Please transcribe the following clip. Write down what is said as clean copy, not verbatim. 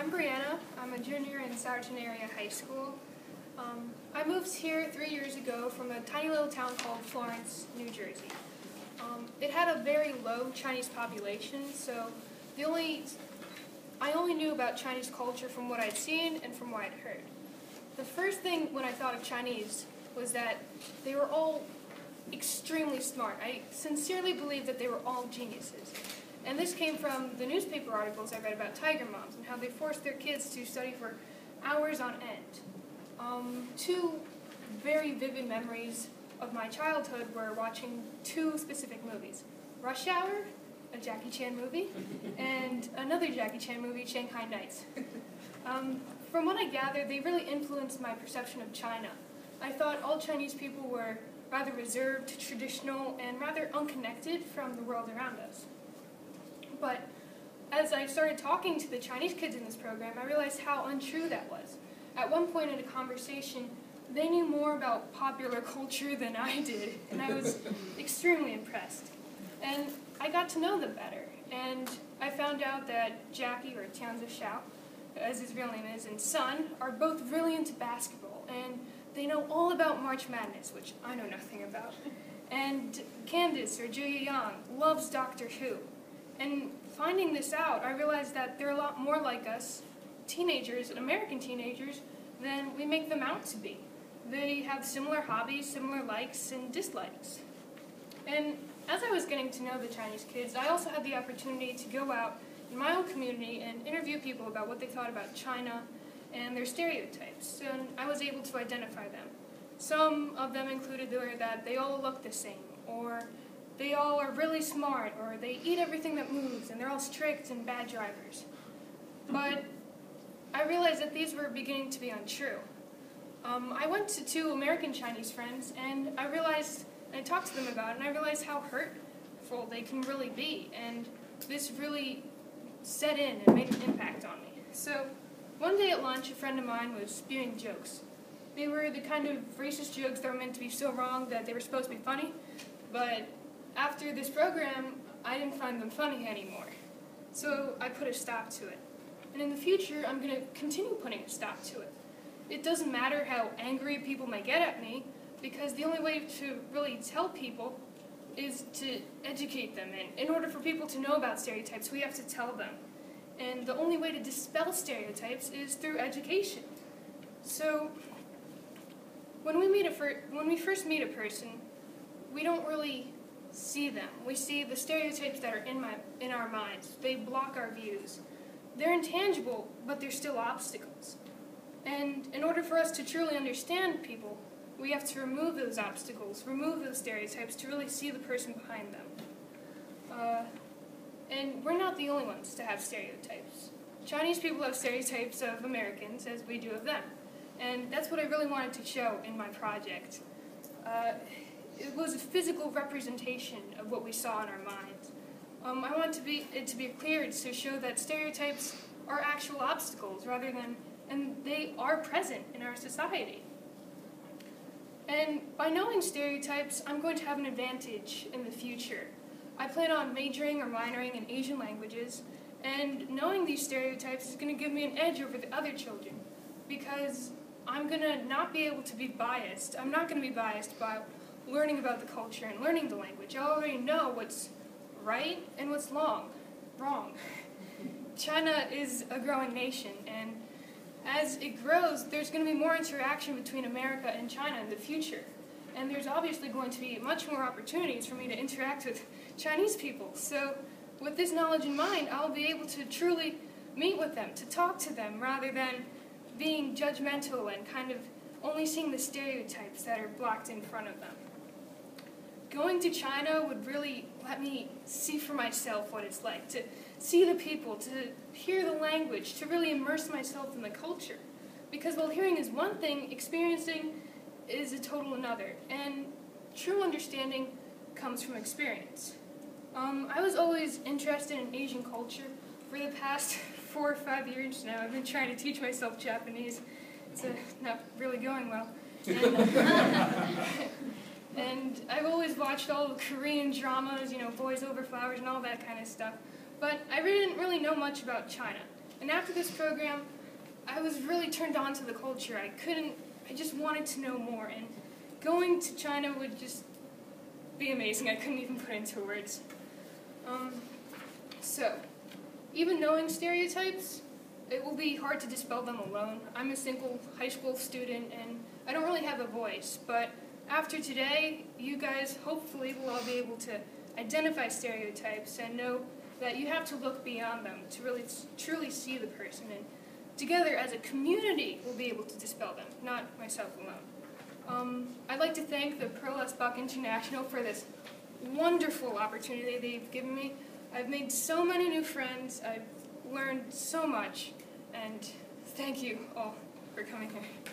I'm Briana. I'm a junior in Souderton Area High School. I moved here 3 years ago from a tiny little town called Florence, New Jersey. It had a very low Chinese population, so I only knew about Chinese culture from what I'd seen and from what I'd heard. The first thing when I thought of Chinese was that they were all extremely smart. I sincerely believe that they were all geniuses. And this came from the newspaper articles I read about tiger moms and how they forced their kids to study for hours on end. Two very vivid memories of my childhood were watching two specific movies. Rush Hour, a Jackie Chan movie, and another Jackie Chan movie, Shanghai Nights. From what I gathered, they really influenced my perception of China. I thought all Chinese people were rather reserved, traditional, and rather unconnected from the world around us. But as I started talking to the Chinese kids in this program, I realized how untrue that was. At one point in a conversation, they knew more about popular culture than I did, and I was extremely impressed. And I got to know them better, and I found out that Jackie, or Tianzi Xiao, as his real name is, and Sun are both really into basketball, and they know all about March Madness, which I know nothing about. And Candace, or Julia Yang, loves Doctor Who. And finding this out, I realized that they're a lot more like us, teenagers, American teenagers, than we make them out to be. They have similar hobbies, similar likes and dislikes. And as I was getting to know the Chinese kids, I also had the opportunity to go out in my own community and interview people about what they thought about China and their stereotypes, and I was able to identify them. Some of them included that they all look the same, or they all are really smart, or they eat everything that moves, and they're all strict and bad drivers. But I realized that these were beginning to be untrue. I went to two American Chinese friends, and I talked to them about it, and I realized how hurtful they can really be, and this really set in and made an impact on me. So one day at lunch, a friend of mine was spewing jokes. They were the kind of racist jokes that were meant to be so wrong that they were supposed to be funny, but after this program, I didn't find them funny anymore. So I put a stop to it. And in the future, I'm going to continue putting a stop to it. It doesn't matter how angry people may get at me, because the only way to really tell people is to educate them. And in order for people to know about stereotypes, we have to tell them. And the only way to dispel stereotypes is through education. So when we first meet a person, we don't really see them. We see the stereotypes that are in our minds. They block our views. They're intangible, but they're still obstacles. And in order for us to truly understand people, we have to remove those obstacles, remove those stereotypes to really see the person behind them. And we're not the only ones to have stereotypes. Chinese people have stereotypes of Americans, as we do of them. And that's what I really wanted to show in my project. It was a physical representation of what we saw in our minds. I want it to be clear to show that stereotypes are actual obstacles and they are present in our society. And by knowing stereotypes, I'm going to have an advantage in the future. I plan on majoring or minoring in Asian languages, and knowing these stereotypes is going to give me an edge over the other children, because I'm going to not be able to be biased. I'm not going to be biased by learning about the culture and learning the language. I already know what's right and what's wrong. China is a growing nation, and as it grows, there's going to be more interaction between America and China in the future. And there's obviously going to be much more opportunities for me to interact with Chinese people. So with this knowledge in mind, I'll be able to truly meet with them, to talk to them, rather than being judgmental and kind of only seeing the stereotypes that are blocked in front of them. Going to China would really let me see for myself what it's like, to see the people, to hear the language, to really immerse myself in the culture. Because while hearing is one thing, experiencing is a total another, and true understanding comes from experience. I was always interested in Asian culture. For the past 4 or 5 years now, I've been trying to teach myself Japanese. It's not really going well. And I've always watched all the Korean dramas, Boys Over Flowers and all that kind of stuff. But I didn't really know much about China. And after this program, I was really turned on to the culture. I just wanted to know more, and going to China would just be amazing. I couldn't even put it into words. So, even knowing stereotypes, it will be hard to dispel them alone. I'm a single high school student, and I don't really have a voice, but after today, you guys hopefully will all be able to identify stereotypes and know that you have to look beyond them to really truly see the person, and together as a community we'll be able to dispel them, not myself alone. I'd like to thank the Pro Les Buck International for this wonderful opportunity they've given me. I've made so many new friends, I've learned so much, and thank you all for coming here.